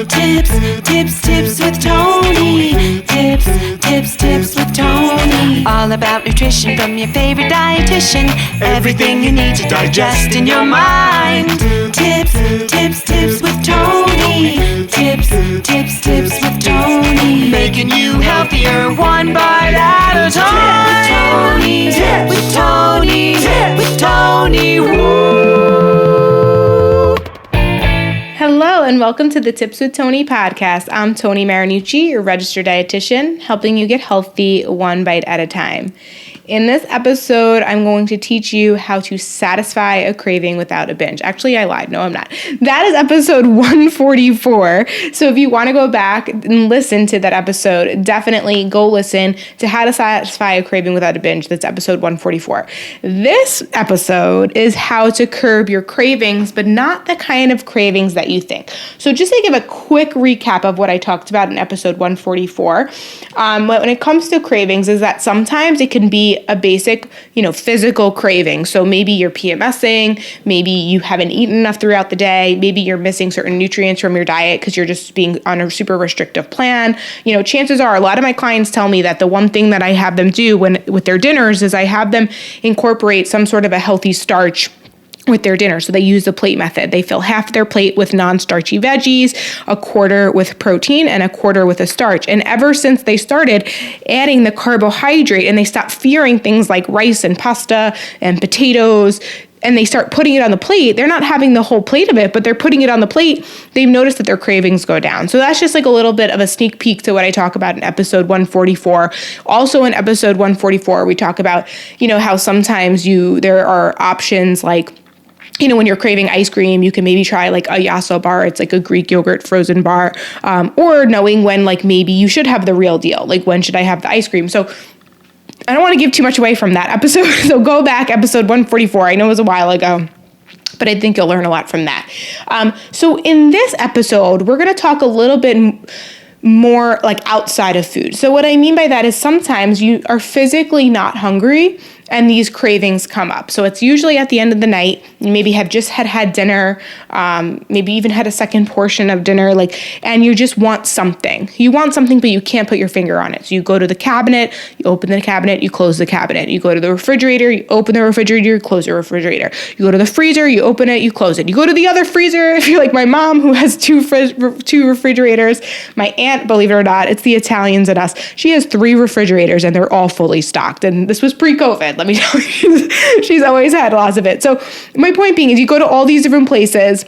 Tips with Tony. Tips with Tony. All about nutrition from your favorite dietitian. Everything you need to digest in your mind. Tips with Tony. Tips with Tony. Making you healthier one bite at a time. With Tony. Woo. Hello and welcome to the Tips with Tony podcast. I'm Tony Marinucci, your registered dietitian, helping you get healthy one bite at a time. In this episode, I'm going to teach you how to satisfy a craving without a binge. Actually, I lied. No, I'm not. That is episode 144. So if you want to go back and listen to that episode, definitely go listen to how to satisfy a craving without a binge. That's episode 144. This episode is how to curb your cravings, but not the kind of cravings that you think. So just to give a quick recap of what I talked about in episode 144, when it comes to cravings is that sometimes it can be a basic, physical craving. So maybe you're PMSing, maybe you haven't eaten enough throughout the day, maybe you're missing certain nutrients from your diet because you're just being on a super restrictive plan. Chances are a lot of my clients tell me that the one thing that I have them do with their dinners is I have them incorporate some sort of a healthy starch with their dinner. So they use the plate method. They fill half their plate with non-starchy veggies, a quarter with protein, and a quarter with a starch. And ever since they started adding the carbohydrate and they stopped fearing things like rice and pasta and potatoes, and they start putting it on the plate, they're not having the whole plate of it, but they're putting it on the plate, they've noticed that their cravings go down. So that's just like a little bit of a sneak peek to what I talk about in episode 144. Also in episode 144, we talk about, how sometimes there are options like, when you're craving ice cream, you can maybe try like a Yasso bar. It's like a Greek yogurt frozen bar, or knowing when like maybe you should have the real deal. Like when should I have the ice cream? So I don't want to give too much away from that episode. So go back, episode 144. I know it was a while ago, but I think you'll learn a lot from that. So in this episode, we're going to talk a little bit more like outside of food. So what I mean by that is sometimes you are physically not hungry and these cravings come up. So it's usually at the end of the night. You maybe have just had dinner, maybe even had a second portion of dinner, and you just want something. You want something, but you can't put your finger on it. So you go to the cabinet, you open the cabinet, you close the cabinet. You go to the refrigerator, you open the refrigerator, you close the refrigerator. You go to the freezer, you open it, you close it. You go to the other freezer, if you're like my mom who has two refrigerators. My aunt, believe it or not, it's the Italians in us. She has 3 refrigerators and they're all fully stocked. And this was pre-COVID. Let me tell you, she's always had lots of it. So my point being is you go to all these different places.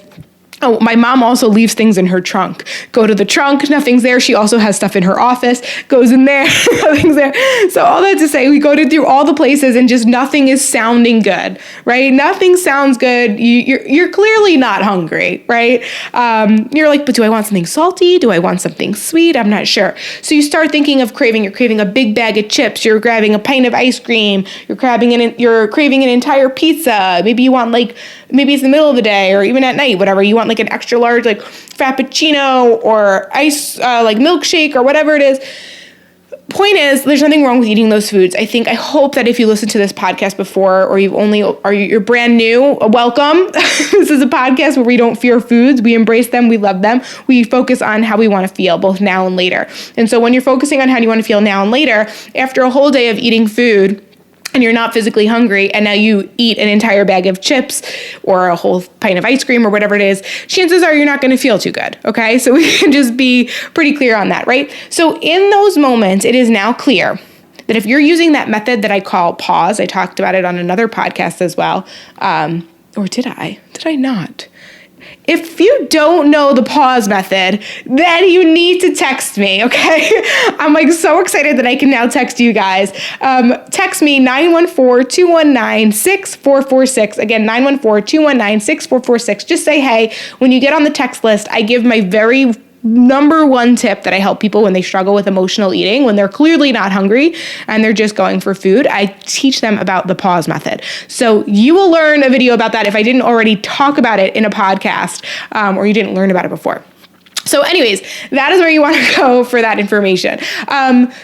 Oh, my mom also leaves things in her trunk. Go to the trunk, nothing's there. She also has stuff in her office, goes in there, nothing's there. So all that to say, we go through all the places and just nothing is sounding good, right? Nothing sounds good. You're clearly not hungry, right? You're like, but do I want something salty? Do I want something sweet? I'm not sure. So you start thinking of craving. You're craving a big bag of chips. You're grabbing a pint of ice cream. You're craving an entire pizza. Maybe you want maybe it's the middle of the day or even at night, whatever. You want like an extra large, like frappuccino or ice, like milkshake or whatever it is. Point is, there's nothing wrong with eating those foods. I hope that if you listened to this podcast before or you're brand new, welcome. This is a podcast where we don't fear foods. We embrace them. We love them. We focus on how we want to feel both now and later. And so when you're focusing on how you want to feel now and later, after a whole day of eating food, and you're not physically hungry, and now you eat an entire bag of chips or a whole pint of ice cream or whatever it is, chances are you're not going to feel too good, okay? So we can just be pretty clear on that, right? So in those moments, it is now clear that if you're using that method that I call pause, I talked about it on another podcast as well, or did I? Did I not? If you don't know the pause method, then you need to text me, okay? I'm so excited that I can now text you guys. Text me 914-219-6446. Again, 914-219-6446. Just say, hey, when you get on the text list, I give my very number one tip that I help people when they struggle with emotional eating, when they're clearly not hungry and they're just going for food. I teach them about the pause method. So you will learn a video about that if I didn't already talk about it in a podcast, or you didn't learn about it before. So anyways, that is where you want to go for that information.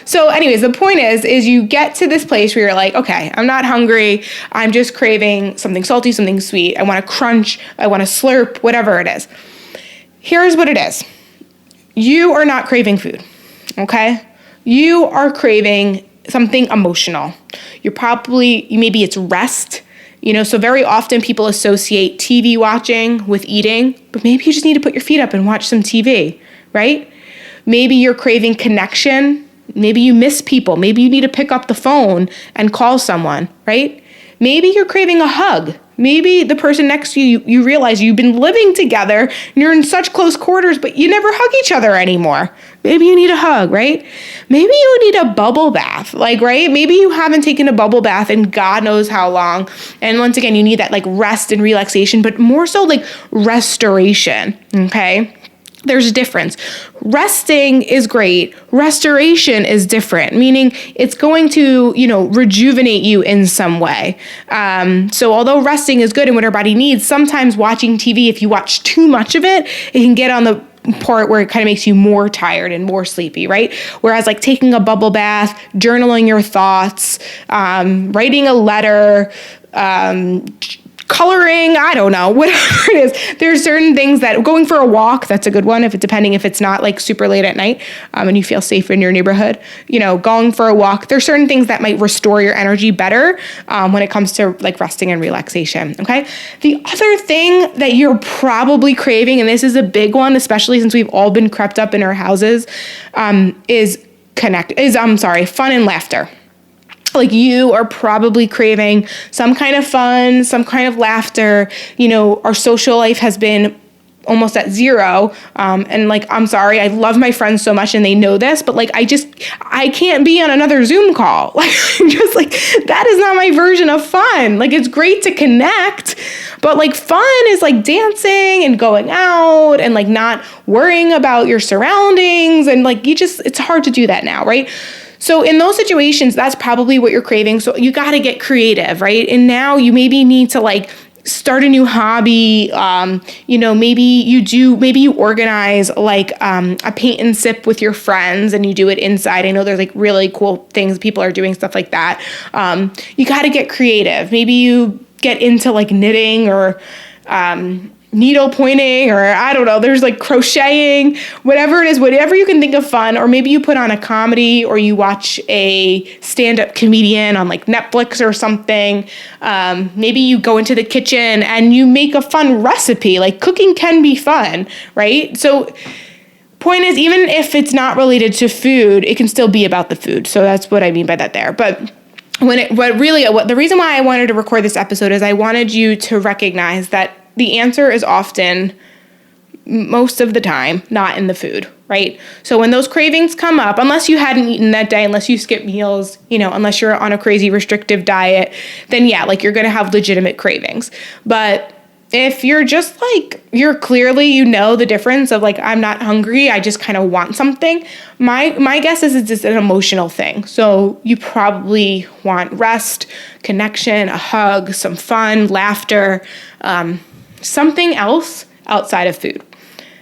So anyways, the point is you get to this place where you're like, okay, I'm not hungry. I'm just craving something salty, something sweet. I want to crunch. I want to slurp, whatever it is. Here's what it is. you are not craving food, okay? You are craving something emotional. Maybe it's rest. So very often people associate TV watching with eating, but maybe you just need to put your feet up and watch some TV, right? Maybe you're craving connection. Maybe you miss people. Maybe you need to pick up the phone and call someone, right? Maybe you're craving a hug. Maybe the person next to you realize you've been living together and you're in such close quarters, but you never hug each other anymore. Maybe you need a hug, right? Maybe you need a bubble bath, right? Maybe you haven't taken a bubble bath in God knows how long. And once again, you need that rest and relaxation, but more so restoration, okay? There's a difference. Resting is great. Restoration is different, meaning it's going to, rejuvenate you in some way. So although resting is good and what our body needs, sometimes watching TV, if you watch too much of it, it can get on the part where it kind of makes you more tired and more sleepy, right? Whereas taking a bubble bath, journaling your thoughts, writing a letter, coloring, I don't know, whatever it is. There's certain things that going for a walk, that's a good one, depending if it's not super late at night and you feel safe in your neighborhood, going for a walk. There's certain things that might restore your energy better when it comes to resting and relaxation, okay? The other thing that you're probably craving, and this is a big one, especially since we've all been crept up in our houses, is fun and laughter. You are probably craving some kind of fun, some kind of laughter. Our social life has been almost at zero. And I'm sorry, I love my friends so much and they know this, but I can't be on another Zoom call. That is not my version of fun. It's great to connect, but fun is dancing and going out and not worrying about your surroundings. And it's hard to do that now, right? So in those situations, that's probably what you're craving. So you got to get creative, right? And now you maybe need to start a new hobby. Maybe you organize a paint and sip with your friends and you do it inside. I know there's really cool things. People are doing stuff like that. You got to get creative. Maybe you get into knitting or, needle pointing, or I don't know, there's crocheting, whatever it is, whatever you can think of fun. Or maybe you put on a comedy or you watch a stand-up comedian on Netflix or something. Maybe you go into the kitchen and you make a fun recipe. Cooking can be fun, right? So point is, even if it's not related to food, it can still be about the food. So that's what I mean by that there. But the reason why I wanted to record this episode is I wanted you to recognize that the answer is often, most of the time, not in the food, right? So when those cravings come up, unless you hadn't eaten that day, unless you skip meals, unless you're on a crazy restrictive diet, then yeah, you're going to have legitimate cravings. But if you're just you're clearly, the difference of I'm not hungry, I just kind of want something, my guess is it's just an emotional thing. So you probably want rest, connection, a hug, some fun, laughter, something else outside of food.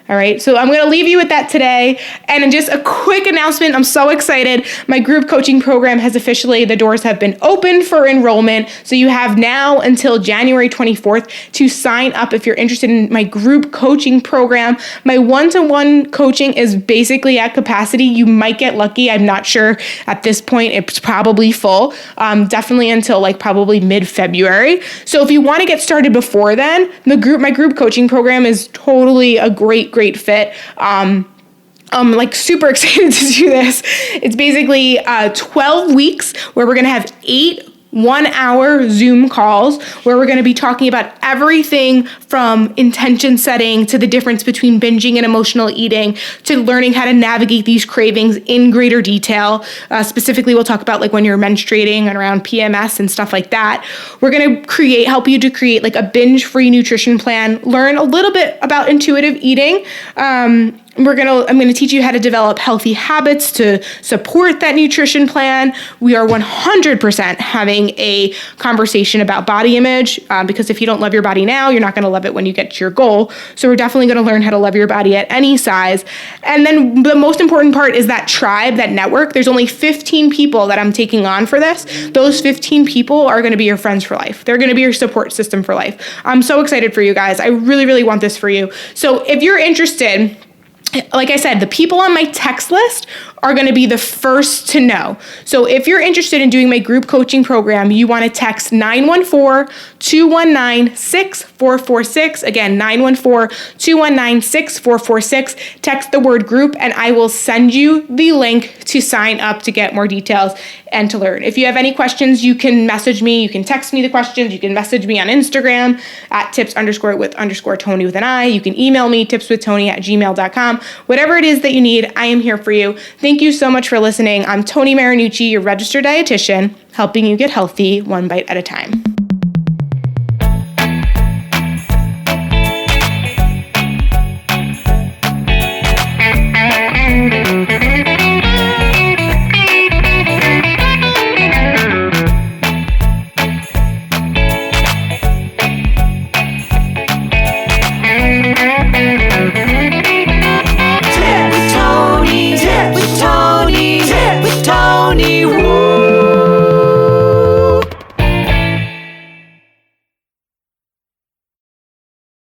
All right, so I'm going to leave you with that today. And just a quick announcement, I'm so excited. My group coaching program the doors have been opened for enrollment. So you have now until January 24th to sign up if you're interested in my group coaching program. My one-to-one coaching is basically at capacity. You might get lucky. I'm not sure at this point. It's probably full, definitely until probably mid-February. So if you want to get started before then, my group coaching program is totally a great fit. I'm super excited to do this. It's basically 12 weeks where we're going to have 8 1-hour Zoom calls where we're going to be talking about everything from intention setting to the difference between binging and emotional eating to learning how to navigate these cravings in greater detail. Specifically, we'll talk about when you're menstruating and around PMS and stuff like that. We're going to help you to create a binge-free nutrition plan, learn a little bit about intuitive eating. I'm going to teach you how to develop healthy habits to support that nutrition plan. We are 100% having a conversation about body image because if you don't love your body now, you're not going to love it when you get to your goal. So we're definitely going to learn how to love your body at any size. And then the most important part is that tribe, that network. There's only 15 people that I'm taking on for this. Those 15 people are going to be your friends for life. They're going to be your support system for life. I'm so excited for you guys. I really, really want this for you. So if you're interested, like I said, the people on my text list are going to be the first to know. So if you're interested in doing my group coaching program, you want to text 914-219-6446. Again, 914-219-6446. Text the word group and I will send you the link to sign up to get more details and to learn. If you have any questions, you can message me. You can text me the questions. You can message me on Instagram at tips_with_Tony with an I. You can email me tipswithtony@gmail.com. Whatever it is that you need, I am here for you. Thank you so much for listening. I'm Tony Marinucci, your registered dietitian, helping you get healthy one bite at a time.